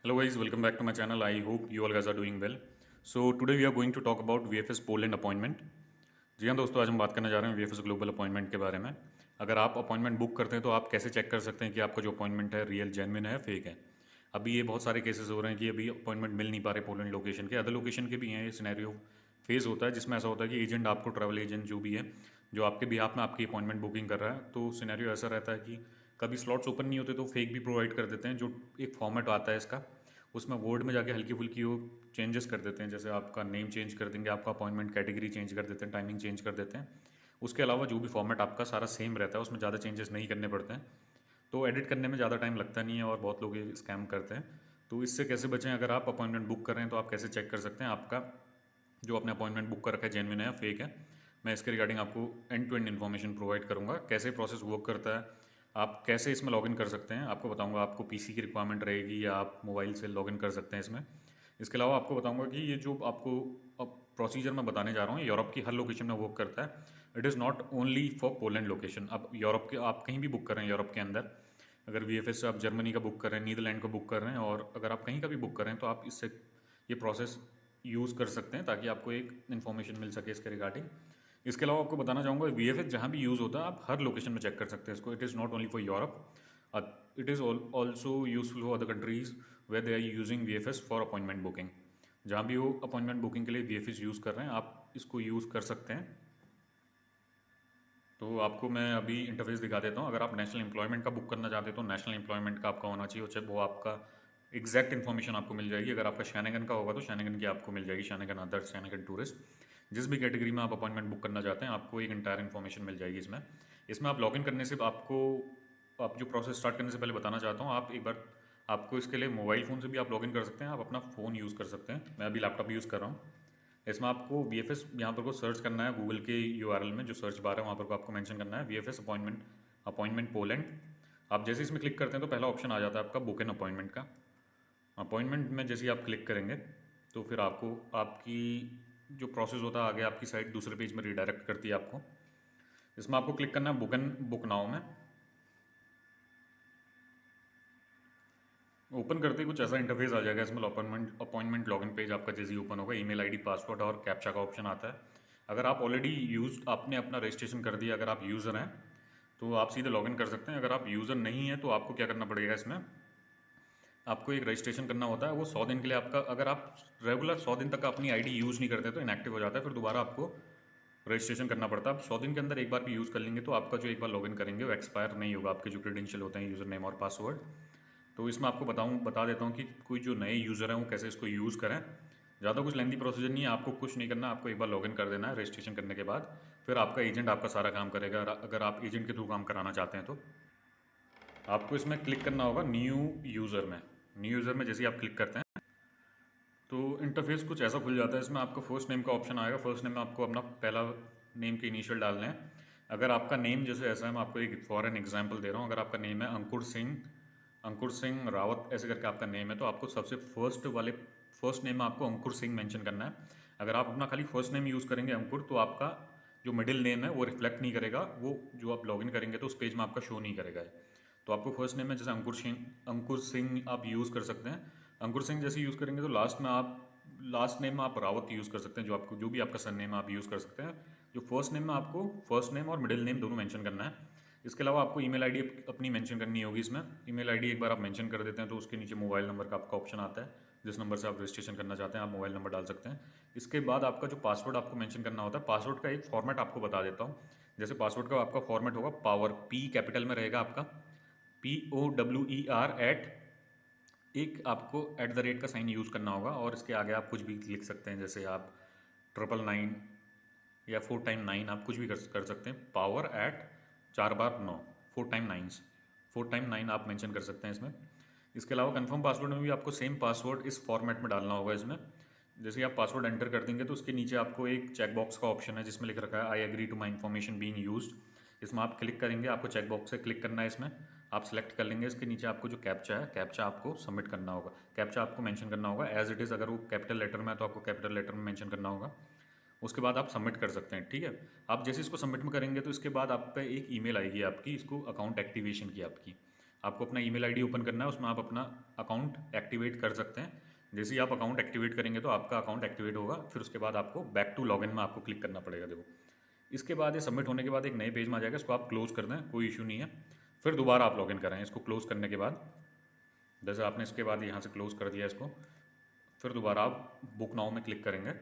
Hello guys, welcome back to my channel. I hope you all guys are doing well. So today we are going to talk about VFS Poland appointment. जी हाँ दोस्तों, आज हम बात करने जा रहे हैं VFS ग्लोबल अपॉइंटमेंट के बारे में। अगर आप अपॉइंटमेंट बुक करते हैं तो आप कैसे चेक कर सकते हैं कि आपका जो अपॉइंटमेंट है रियल जेन्युइन है फेक है। अभी ये बहुत सारे केसेस हो रहे हैं कि अभी अपॉइंटमेंट मिल नहीं पा रहे पोलैंड लोकेशन के, अदर लोकेशन के भी हैं। ये सिनेरियो फेस होता है जिसमें ऐसा होता है कि एजेंट आपको, ट्रैवल एजेंट जो भी है, जो आपके बिहाफ में आपकी अपॉइंटमेंट बुकिंग कर रहा है, तो सिनेरियो ऐसा रहता है कि कभी स्लॉट्स ओपन नहीं होते तो फेक भी प्रोवाइड कर देते हैं। जो एक फॉर्मेट आता है इसका, उसमें वर्ड में जाके हल्की फुल्की वो चेंजेस कर देते हैं, जैसे आपका नेम चेंज कर देंगे, आपका अपॉइंटमेंट कैटेगरी चेंज कर देते हैं, टाइमिंग चेंज कर देते हैं। उसके अलावा जो भी फॉर्मेट आपका सारा सेम रहता है, उसमें ज़्यादा चेंजेस नहीं करने पड़ते हैं, तो एडिट करने में ज़्यादा टाइम लगता नहीं है और बहुत लोग ये स्कैम करते हैं। तो इससे कैसे बचें? अगर आप अपॉइंटमेंट बुक कर रहे हैं तो आप कैसे चेक कर सकते हैं आपका जो आपने अपॉइंटमेंट बुक कर रखा है जेन्युइन है या फेक है। मैं इसके रिगार्डिंग आपको end to end information provide करूँगा, कैसे प्रोसेस वर्क करता है, आप कैसे इसमें लॉगिन कर सकते हैं। आपको बताऊंगा आपको पीसी की रिक्वायरमेंट रहेगी या आप मोबाइल से लॉगिन कर सकते हैं इसमें। इसके अलावा आपको बताऊंगा कि ये जो आपको अब प्रोसीजर मैं बताने जा रहा हूँ, यूरोप की हर लोकेशन में वर्क करता है। It is not only for Poland location. अब यूरोप के आप कहीं भी बुक कर रहे हैं यूरोप के अंदर, अगर वीएफएस से आप जर्मनी का बुक कर रहे हैं, नीदरलैंड का बुक कर रहे हैं, और अगर आप कहीं का भी बुक कर रहे हैं तो आप इससे ये प्रोसेस यूज़ कर सकते हैं ताकि आपको एक इन्फॉर्मेशन मिल सके इसके रिगार्डिंग। इसके अलावा आपको बताना चाहूँगा वीएफएस जहाँ भी यूज़ होता है आप हर लोकेशन में चेक कर सकते हैं इसको। It is not only for Europe, it is also useful for other countries where they are using VFS for appointment booking. जहाँ भी वो अपॉइंटमेंट बुकिंग के लिए वीएफएस यूज़ कर रहे हैं आप इसको यूज़ कर सकते हैं। तो आपको मैं अभी इंटरफेस दिखा देता हूँ। अगर आप नेशनल एम्प्लॉयमेंट का बुक करना चाहते हैं तो नेशनल एम्प्लॉयमेंट का आपका होना चाहिए, वो आपका एग्जैक्ट इन्फॉर्मेशन आपको मिल जाएगी। अगर आपका शैनगन का होगा तो शैनगन की आपको मिल जाएगी, शैनगन अदर, शैनगन टूरिस्ट। जिस भी कैटेगरी में आप अपॉइंटमेंट बुक करना चाहते हैं आपको एक इंटायर इन्फॉर्मेशन मिल जाएगी इसमें। इसमें आप लॉगिन करने से आपको, आप जो प्रोसेस स्टार्ट करने से पहले बताना चाहता हूँ, आप एक बार आपको इसके लिए मोबाइल फ़ोन से भी आप लॉगिन कर सकते हैं, आप अपना फ़ोन यूज़ कर सकते हैं। मैं अभी लैपटॉप यूज़ कर रहा हूँ। इसमें आपको वी एफ एस यहाँ पर को सर्च करना है, गूगल के URL में जो सर्च बार है वहाँ पर को आपको मेंशन करना है VFS अपॉइंटमेंट, अपॉइंटमेंट पोलैंड। आप जैसे इसमें क्लिक करते हैं तो पहला ऑप्शन आ जाता है आपका बुक एन अपॉइंटमेंट का। अपॉइंटमेंट में जैसे ही आप क्लिक करेंगे तो फिर आपको आपकी जो प्रोसेस होता है आगे आपकी साइट दूसरे पेज में रिडायरेक्ट करती है आपको। इसमें आपको क्लिक करना है बुक एन बुक नाउ में। ओपन करते ही कुछ ऐसा इंटरफेस आ जाएगा। इसमें अपॉइंटमेंट अपॉइंटमेंट लॉगिन पेज आपका जैसे ही ओपन होगा, ईमेल आईडी, पासवर्ड और कैप्चा का ऑप्शन आता है। अगर आप ऑलरेडी आपने अपना रजिस्ट्रेशन कर दिया, अगर आप यूज़र हैं तो आप सीधे लॉगिन कर सकते हैं। अगर आप यूज़र नहीं हैं तो आपको क्या करना पड़ेगा, इसमें आपको एक रजिस्ट्रेशन करना होता है। वो 100 दिन के लिए आपका, अगर आप रेगुलर 100 दिन तक अपनी आईडी यूज़ नहीं करते तो इनएक्टिव हो जाता है, फिर दोबारा आपको रजिस्ट्रेशन करना पड़ता है। आप 100 दिन के अंदर एक बार भी यूज़ कर लेंगे तो आपका जो एक बार लॉगिन करेंगे वो एक्सपायर नहीं होगा, आपके जो क्रेडेंशियल होते हैं, यूज़र नेम और पासवर्ड। तो इसमें आपको बता देता हूँ कि कोई जो नए यूज़र हैं वो कैसे इसको यूज़ करें। ज़्यादा कुछ लेंदी प्रोसीजर नहीं है, आपको कुछ नहीं करना, आपको एक बार लॉगिन कर देना है रजिस्ट्रेशन करने के बाद। फिर आपका एजेंट आपका सारा काम करेगा। अगर आप एजेंट के थ्रू काम कराना चाहते हैं तो आपको इसमें क्लिक करना होगा न्यू यूज़र में। न्यू यूज़र में जैसे ही आप क्लिक करते हैं तो इंटरफेस कुछ ऐसा खुल जाता है। इसमें आपको फर्स्ट नेम का ऑप्शन आएगा। फर्स्ट नेम में आपको अपना पहला नेम के इनिशियल डालने हैं। अगर आपका नेम जैसे ऐसा है, मैं आपको एक फॉर एन एग्जाम्पल दे रहा हूँ, अगर आपका नेम है अंकुर सिंह रावत ऐसे करके आपका नेम है, तो आपको सबसे फर्स्ट नेम में आपको अंकुर सिंह मेंशन करना है। अगर आप अपना खाली फर्स्ट नेम यूज़ करेंगे अंकुर, तो आपका जो मिडिल नेम है वो रिफ्लेक्ट नहीं करेगा, वो जो आप लॉगिन करेंगे तो उस पेज में आपका शो नहीं करेगा। तो आपको फर्स्ट नेम में जैसे अंकुर सिंह आप यूज़ कर सकते हैं। अंकुर सिंह जैसे यूज़ करेंगे तो लास्ट नेम में आप रावत यूज़ कर सकते हैं। जो भी आपका सन नेम है आप यूज़ कर सकते हैं। जो फर्स्ट नेम में आपको फर्स्ट नेम और मिडिल नेम दोनों मेंशन करना है। इसके अलावा आपको ईमेल आईडी अपनी मेंशन करनी होगी इसमें। ईमेल आईडी एक बार आप मेंशन कर देते हैं तो उसके नीचे मोबाइल नंबर का आपका ऑप्शन आता है। जिस नंबर से आप रजिस्ट्रेशन करना चाहते हैं आप मोबाइल नंबर डाल सकते हैं। इसके बाद आपका जो पासवर्ड आपको मेंशन करना होता है, पासवर्ड का एक फॉर्मेट आपको बता देता हूँ। जैसे पासवर्ड का आपका फॉर्मेट होगा पावर, P कैपिटल में रहेगा आपका, POWER एक आपको एट द रेट का साइन यूज़ करना होगा, और इसके आगे आप कुछ भी लिख सकते हैं, जैसे आप 999 या 4 टाइम 9 आप कुछ भी कर सकते हैं। पावर एट 4 बार 9, 4 टाइम 9, 4 टाइम 9 आप मेंशन कर सकते हैं इसमें। इसके अलावा कंफर्म पासवर्ड में भी आपको सेम पासवर्ड इस फॉर्मेट में डालना होगा इसमें। जैसे ही आप पासवर्ड एंटर कर देंगे तो उसके नीचे आपको एक चेक बॉक्स का ऑप्शन है जिसमें लिख रखा है I agree to my information being used. इसमें आप क्लिक करेंगे, आपको चेक बॉक्स से क्लिक करना है इसमें। आप सेलेक्ट कर लेंगे, इसके नीचे आपको जो कैप्चा है, कैप्चा आपको सबमिट करना होगा। कैप्चा आपको मेंशन करना होगा एज इट इज़। अगर वो कैपिटल लेटर में है तो आपको कैपिटल लेटर में मेंशन करना होगा। उसके बाद आप सबमिट कर सकते हैं, ठीक है। आप जैसे इसको सबमिट में करेंगे तो इसके बाद आप पे एक ईमेल आएगी आपकी, इसको अकाउंट एक्टिवेशन की आपकी। आपको अपना ईमेल आईडी ओपन करना है, उसमें आप अपना अकाउंट एक्टिवेट कर सकते हैं। जैसे ही आप अकाउंट एक्टिवेट करेंगे तो आपका अकाउंट एक्टिवेट होगा, फिर उसके बाद आपको बैक टू लॉगिन में आपको क्लिक करना पड़ेगा। देखो, इसके बाद ये सबमिट होने के बाद एक नए पेज में आ जाएगा, इसको आप क्लोज़ कर दें, कोई इशू नहीं है। फिर दोबारा आप लॉगिन करें इसको क्लोज़ करने के बाद। जैसे आपने इसके बाद यहाँ से क्लोज़ कर दिया इसको, फिर दोबारा आप बुक नाउ में क्लिक करेंगे।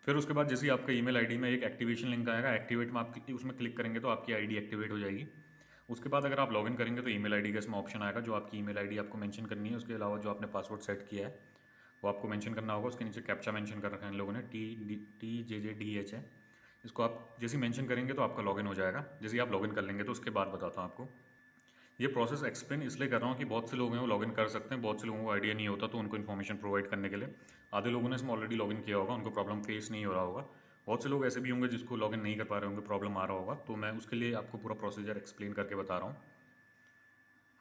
फिर उसके बाद जैसे ही आपका ईमेल आईडी में एक एक्टिवेशन लिंक आएगा, एक्टिवेट में आप उसमें क्लिक करेंगे तो आपकी आईडी एक्टिवेट हो जाएगी। उसके बाद अगर आप लॉगिन करेंगे तो ईमेल आईडी का इसमें ऑप्शन आएगा, जो आपकी ईमेल आईडी आपको मेंशन करनी है। उसके अलावा जो आपने पासवर्ड सेट किया है वो आपको मेंशन करना होगा। उसके नीचे कैप्चा मेंशन कर रखा है इन लोगों ने, TJJDH है। इसको आप जैसे ही मेंशन करेंगे तो आपका लॉगिन हो जाएगा। जैसे ही आप लॉगिन कर लेंगे तो उसके बाद बताता हूँ आपको। ये प्रोसेस एक्सप्लेन इसलिए कर रहा हूँ कि बहुत से लोग हैं वो लॉगिन कर सकते हैं, बहुत से लोगों को आइडिया नहीं होता, तो उनको इन्फॉर्मेशन प्रोवाइड करने के लिए। आधे लोगों ने इसमें ऑलरेडी लॉगिन किया होगा, उनको प्रॉब्लम फेस नहीं हो रहा होगा। बहुत से लोग ऐसे भी होंगे जिसको लॉगिन नहीं कर पा रहे होंगे, प्रॉब्लम आ रहा होगा, तो मैं उसके लिए आपको पूरा प्रोसीजर एक्सप्लेन करके बता रहा हूँ।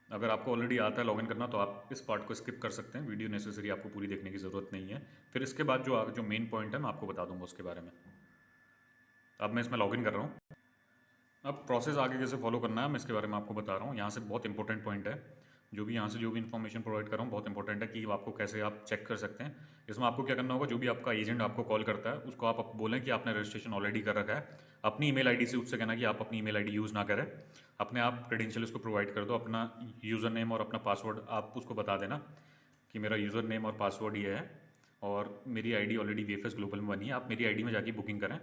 अगर आपको ऑलरेडी आता है लॉगिन करना तो आप इस पार्ट को स्किप कर सकते हैं, वीडियो नेसेसरी आपको पूरी देखने की ज़रूरत नहीं है। फिर इसके बाद जो मेन पॉइंट है मैं आपको बता दूंगा उसके बारे में। अब मैं इसमें लॉगिन कर रहा हूँ। अब प्रोसेस आगे कैसे फॉलो करना है मैं इसके बारे में आपको बता रहा हूँ। यहाँ से बहुत इंपॉर्टेंट पॉइंट है, जो भी यहाँ से जो भी इन्फॉर्मेशन प्रोवाइड कर रहा हूँ बहुत इंपॉर्टेंट है कि आपको कैसे आप चेक कर सकते हैं। इसमें आपको क्या करना होगा, जो भी आपका एजेंट आपको कॉल करता है उसको आप बोलें कि आपने रजिस्ट्रेशन ऑलरेडी कर रखा है। अपनी ईमेल आईडी से उससे कहना कि आप अपनी ईमेल आईडी यूज़ ना करें, अपने आप क्रेडेंशियल उसको प्रोवाइड कर दो। अपना यूज़र नेम और अपना पासवर्ड आप उसको बता देना कि मेरा यूज़र नेम और पासवर्ड ये है और मेरी आईडी ऑलरेडी VFS ग्लोबल में बनी है, आप मेरी आईडी में जाके बुकिंग करें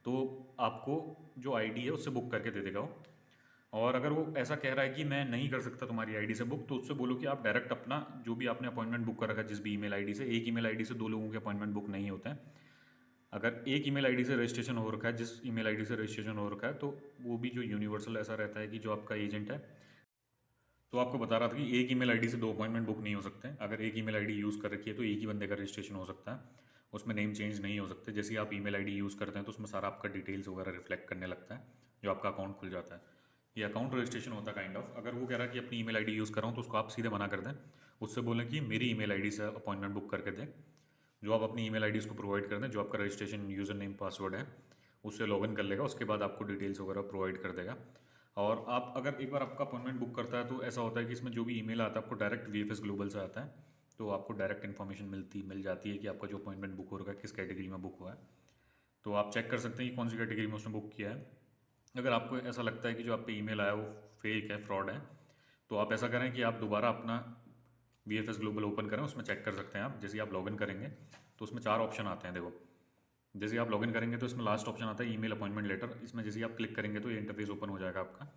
तो आपको जो आईडी है उससे बुक करके दे देगा वो। और अगर वो ऐसा कह रहा है कि मैं नहीं कर सकता तुम्हारी आईडी से बुक, तो उससे बोलो कि आप डायरेक्ट अपना जो भी आपने अपॉइंटमेंट बुक कर रखा है जिस भी ईमेल आईडी से, एक ईमेल आईडी से दो लोगों के अपॉइंटमेंट बुक नहीं होते हैं। अगर एक ईमेल आईडी से रजिस्ट्रेशन हो रखा है, जिस ईमेल आईडी से रजिस्ट्रेशन हो रखा है, तो वो भी जो यूनिवर्सल ऐसा रहता है कि जो आपका एजेंट है, तो आपको बता रहा था कि एक ईमेल आईडी से दो अपॉइंटमेंट बुक नहीं हो सकते। अगर एक ईमेल आईडी यूज़ कर रखी है तो एक ही बंदे का रजिस्ट्रेशन हो सकता है, उसमें नेम चेंज नहीं हो सकते। जैसे ही आप ईमेल आईडी यूज़ करते हैं तो उसमें सारा आपका डिटेल्स वगैरह रिफ्लेक्ट करने लगता है, जो आपका अकाउंट खुल जाता है। ये अकाउंट रजिस्ट्रेशन होता है काइंड ऑफ। अगर वो कह रहा है कि अपनी ईमेल आईडी यूज़ कर रहा हूँ तो उसको आप सीधे मना कर दें, उससे बोलें कि मेरी ईमेल आईडी से अपॉइंटमेंट बुक करके दें। जो आप अपनी ईमेल आईडी उसको प्रोवाइड कर दें, जो आपका रजिस्ट्रेशन यूज़र नेम पासवर्ड है उससे लॉगिन कर लेगा, उसके बाद आपको डिटेल्स वगैरह प्रोवाइड कर देगा। और आप अगर एक बार आपका अपॉइंटमेंट बुक करता है तो ऐसा होता है कि इसमें जो भी ईमेल आता है आपको डायरेक्ट VFS ग्लोबल से आता है, तो आपको डायरेक्ट इन्फॉर्मेशन मिल जाती है कि आपका जो अपॉइंटमेंट बुक हो रखा है किस कैटेगरी में बुक हुआ है। तो आप चेक कर सकते हैं कि कौन सी कैटेगरी में उसने बुक किया है। अगर आपको ऐसा लगता है कि जो आप पे ईमेल आया वो फेक है, फ्रॉड है, तो आप ऐसा करें कि आप दोबारा अपना VFS ग्लोबल ओपन करें, उसमें चेक कर सकते हैं आप। जैसे आप लॉगिन करेंगे तो उसमें 4 ऑप्शन आते हैं। देखो, जैसे आप लॉगिन करेंगे तो इसमें लास्ट ऑप्शन आता है ईमेल अपॉइंटमेंट लेटर। इसमें जैसे आप क्लिक करेंगे तो ये इंटरफेस ओपन हो जाएगा आपका।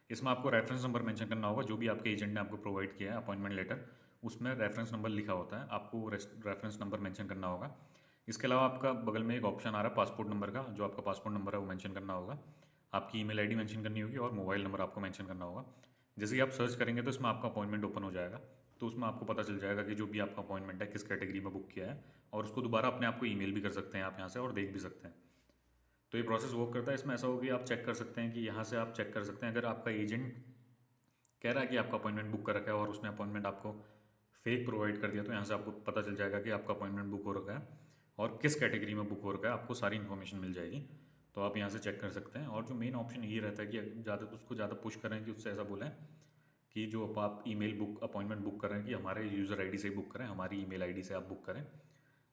इसमें आपको रेफरेंस नंबर मेंशन करना होगा, जो भी आपके एजेंट ने आपको प्रोवाइड किया है अपॉइंटमेंट लेटर, उसमें रेफरेंस नंबर लिखा होता है, आपको रेफरेंस नंबर मेंशन करना होगा। इसके अलावा आपका बगल में एक ऑप्शन आ रहा है पासपोर्ट नंबर का, जो आपका पासपोर्ट नंबर है वो मेंशन करना होगा। आपकी ईमेल आईडी मेंशन करनी होगी और मोबाइल नंबर आपको मेंशन करना होगा। जैसे ही आप सर्च करेंगे तो इसमें आपका अपॉइंटमेंट ओपन हो जाएगा, तो उसमें आपको पता चल जाएगा कि जो भी आपका अपॉइंटमेंट है किस कैटेगरी में बुक किया है, और उसको दोबारा अपने आप को ईमेल भी कर सकते हैं आप यहाँ से और देख भी सकते हैं। तो ये प्रोसेस वर्क करता है। इसमें ऐसा होगा कि आप चेक कर सकते हैं कि यहाँ से आप चेक कर सकते हैं अगर आपका एजेंट कह रहा है कि आपका अपॉइंटमेंट बुक कर रखा है और उसने अपॉइंटमेंट आपको फेक प्रोवाइड कर दिया, तो यहाँ से आपको पता चल जाएगा कि आपका अपॉइंटमेंट बुक हो रखा है और किस कैटेगरी में बुक हो रखा है, आपको सारी इन्फॉर्मेशन मिल जाएगी। तो आप यहाँ से चेक कर सकते हैं। और जो मेन ऑप्शन ये रहता है कि ज़्यादा पुश करें कि उससे ऐसा बोलें कि जो आप ईमेल बुक अपॉइंटमेंट बुक करें कि हमारे यूज़र आईडी से ही बुक करें, हमारी ईमेल आईडी से आप बुक करें,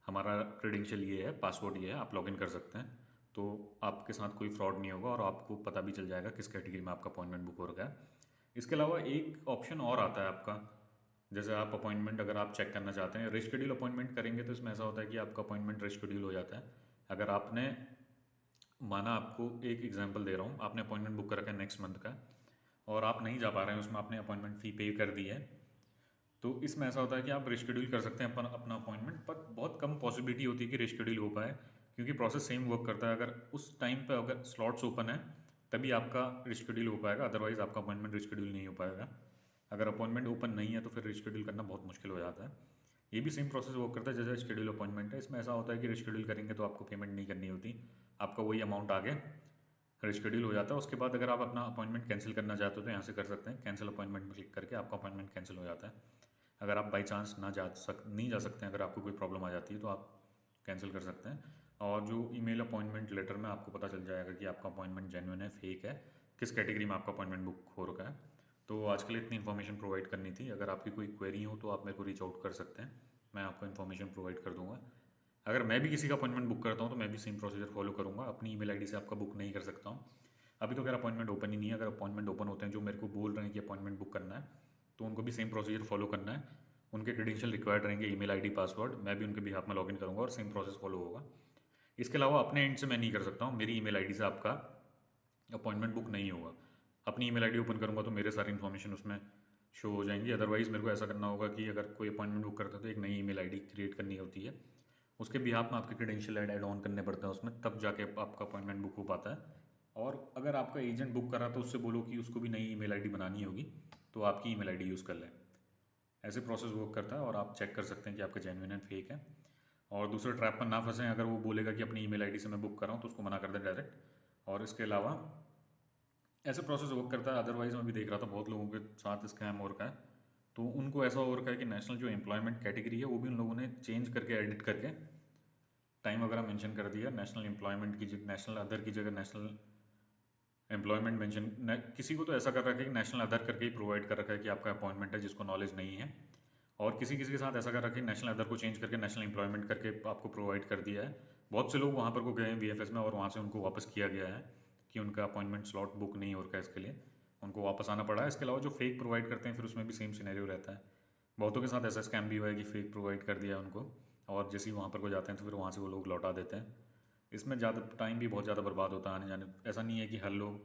हमारा क्रेडेंशियल ये है, पासवर्ड ये है, आप लॉगिन कर सकते हैं। तो आपके साथ कोई फ्रॉड नहीं होगा और आपको पता भी चल जाएगा किस कैटेगरी में आपका अपॉइंटमेंट बुक हो रखा है। इसके अलावा एक ऑप्शन और आता है आपका, जैसे आप अपॉइंटमेंट अगर आप चेक करना चाहते हैं, रिशेड्यूल अपॉइंटमेंट करेंगे तो इसमें ऐसा होता है कि आपका अपॉइंटमेंट रिशेड्यूल हो जाता है। अगर आपने माना, आपको एक एग्जांपल दे रहा हूँ, आपने अपॉइंटमेंट बुक कर रखा है नेक्स्ट मंथ का और आप नहीं जा पा रहे हैं, उसमें आपने अपॉइंटमेंट फ़ी पे कर दी है, तो इसमें ऐसा होता है कि आप रिशेड्यूल कर सकते हैं अपना अपॉइंटमेंट, पर बहुत कम पॉसिबिलिटी होती है कि रिशेड्यूल हो पाए, क्योंकि प्रोसेस सेम वर्क करता है। अगर उस टाइम पे अगर स्लॉट्स ओपन है तभी आपका रिशेड्यूल हो पाएगा, अदरवाइज़ आपका अपॉइंटमेंट रिशेड्यूल नहीं हो पाएगा। अगर अपॉइंटमेंट ओपन नहीं है तो फिर रिशेड्यूल करना बहुत मुश्किल हो जाता है। ये भी सेम प्रोसेस वर्क करता है जैसे शेड्यूल अपॉइंटमेंट है। इसमें ऐसा होता है कि रिशेड्यूल करेंगे तो आपको पेमेंट नहीं करनी होती, आपका वही अमाउंट आगे रिशेड्यूल हो जाता है। उसके बाद अगर आप अपना अपॉइंटमेंट कैंसिल करना चाहते हो तो यहाँ से कर सकते हैं, कैंसिल अपॉइंटमेंट में क्लिक करके आपका अपॉइंटमेंट कैंसिल हो जाता है। अगर आप बाई चांस नहीं जा सकते हैं, अगर आपको कोई प्रॉब्लम आ जाती है तो आप कैंसिल कर सकते हैं। और जो ईमेल अपॉइंटमेंट लेटर में आपको पता चल जाएगा कि आपका अपॉइंटमेंट जेन्युइन है, फेक है, किस कैटेगरी में आपका अपॉइंटमेंट बुक हो रखा है। तो आज के लिए इतनी इन्फॉर्मेशन प्रोवाइड करनी थी। अगर आपकी कोई क्वेरी हो तो आप मेरे को रीच आउट कर सकते हैं, मैं आपको इन्फॉर्मेशन प्रोवाइड कर दूंगा। अगर मैं भी किसी का अपॉइंटमेंट बुक करता हूँ तो मैं भी सेम प्रोसीजर फॉलो करूँगा, अपनी ईमेल आईडी से आपका बुक नहीं कर सकता हूँ। अभी तो मेरा अपॉइंटमेंट ओपन ही नहीं है। अगर अपॉइंटमेंट ओपन होते हैं जो मेरे को बोल रहे हैं कि अपॉइंटमेंट बुक करना है, तो उनको भी सेम प्रोसीजर फॉलो करना है। उनके क्रेडेंशियल रिक्वायर्ड रहेंगे, ईमेल आईडी पासवर्ड, मैं भी उनके बिहाफ में लॉगिन करूँगा और सेम प्रोसेस फॉलो होगा। इसके अलावा अपने एंड से मैं नहीं कर सकता हूँ, मेरी ईमेल आईडी से आपका अपॉइंटमेंट बुक नहीं होगा। अपनी ईमेल आईडी ओपन करूँगा तो मेरे सारी इन्फॉर्मेशन उसमें शो हो जाएंगी। अदरवाइज़ मेरे को ऐसा करना होगा कि अगर कोई अपॉइंटमेंट बुक करता है तो एक नई ईमेल आईडी क्रिएट करनी होती है, उसके बिहाफ में आपके क्रेडेंशियल ऐड ऑन करने पड़ते हैं उसमें, तब जाके आपका अपॉइंटमेंट बुक हो पाता है। और अगर आपका एजेंट बुक करा तो उससे बोलो कि उसको भी नई ईमेल आईडी बनानी होगी, तो आपकी ईमेल आईडी यूज़ कर लें। ऐसे प्रोसेस वर्क करता है और आप चेक कर सकते हैं कि आपका जेन्युइन एंड फेक है। और दूसरे ट्रैप पर ना फंसें। अगर वो बोलेगा कि अपनी ईमेल आईडी से मैं बुक कर रहा हूँ तो उसको मना कर दें डायरेक्ट। और इसके अलावा ऐसे प्रोसेस वर्क करता है। अदरवाइज़ मैं भी देख रहा था बहुत लोगों के साथ स्कैम हो रखा है। तो उनको ऐसा हो रखा है कि नेशनल जो एम्प्लॉयमेंट कैटेगरी है वो भी उन लोगों ने चेंज करके एडिट करके टाइम वगैरह मेंशन कर दिया। नेशनल एम्प्लॉयमेंट की जगह नेशनल अदर की जगह नेशनल एम्प्लॉयमेंट मेंशन, किसी को तो ऐसा कर रखा है कि नेशनल अदर करके ही प्रोवाइड कर रखा है कि आपका अपॉइंटमेंट है, जिसको नॉलेज नहीं है। और किसी किसी के साथ ऐसा कर रखा है कि नेशनल अदर को चेंज करके नेशनल एम्प्लॉयमेंट करके आपको प्रोवाइड कर दिया है। बहुत से लोग वहाँ पर को गए हैं VFS में और वहाँ से उनको वापस किया गया है कि उनका अपॉइंटमेंट स्लॉट बुक नहीं हो रखा है, इसके लिए उनको वापस आना पड़ा है। इसके अलावा जो फेक प्रोवाइड करते हैं फिर उसमें भी सेम सिनेरियो रहता है। बहुतों के साथ ऐसा स्कैम भी हुआ है कि फेक प्रोवाइड कर दिया है उनको, और जैसे ही वहाँ पर को जाते हैं तो फिर वहाँ से वो लोग लौटा देते हैं। इसमें ज़्यादा टाइम भी बहुत ज़्यादा बर्बाद होता है आने जाने। ऐसा नहीं है कि हर लोग,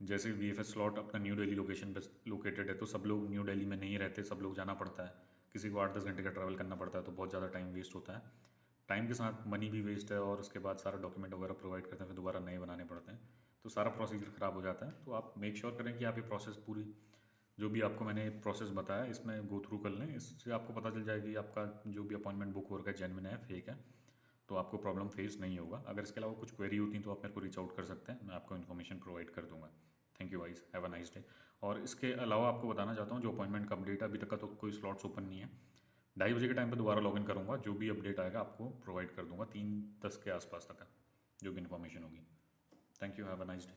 जैसे VFS स्लॉट अपना न्यू दिल्ली लोकेशन पर लोकेटेड है तो सब लोग न्यू दिल्ली में नहीं रहते, सब लोग जाना पड़ता है। किसी को 8-10 घंटे का ट्रैवल करना पड़ता है तो बहुत ज़्यादा टाइम वेस्ट होता है। टाइम के साथ मनी भी वेस्ट है और उसके बाद सारा डॉक्यूमेंट वगैरह प्रोवाइड करते हैं, फिर दोबारा नए बनाने पड़ते हैं, तो सारा प्रोसीजर ख़राब हो जाता है। तो आप मेक श्योर करें कि आप ये प्रोसेस पूरी, जो भी आपको मैंने प्रोसेस बताया इसमें गो थ्रू कर लें। इससे आपको पता चल जाएगी आपका जो भी अपॉइंटमेंट बुक हो रखा है जेन्युइन है फेक है, तो आपको प्रॉब्लम फेस नहीं होगा। अगर इसके अलावा कुछ क्वेरी होती तो आप मेरे को रीच आउट कर सकते हैं, मैं आपको इन्फॉर्मेशन प्रोवाइड कर दूंगा। Thank you guys, have a nice day. और इसके अलावा आपको बताना चाहता हूँ जो अपॉइंटमेंट का अपडेट है, अभी तक का तो कोई स्लॉट्स ओपन नहीं है। 2:30 बजे के टाइम पे दोबारा लॉगिन करूँगा, जो भी अपडेट आएगा आपको प्रोवाइड कर दूंगा 3:10 के आसपास तक का जो भी इन्फॉर्मेशन होगी। Thank you, have a nice day.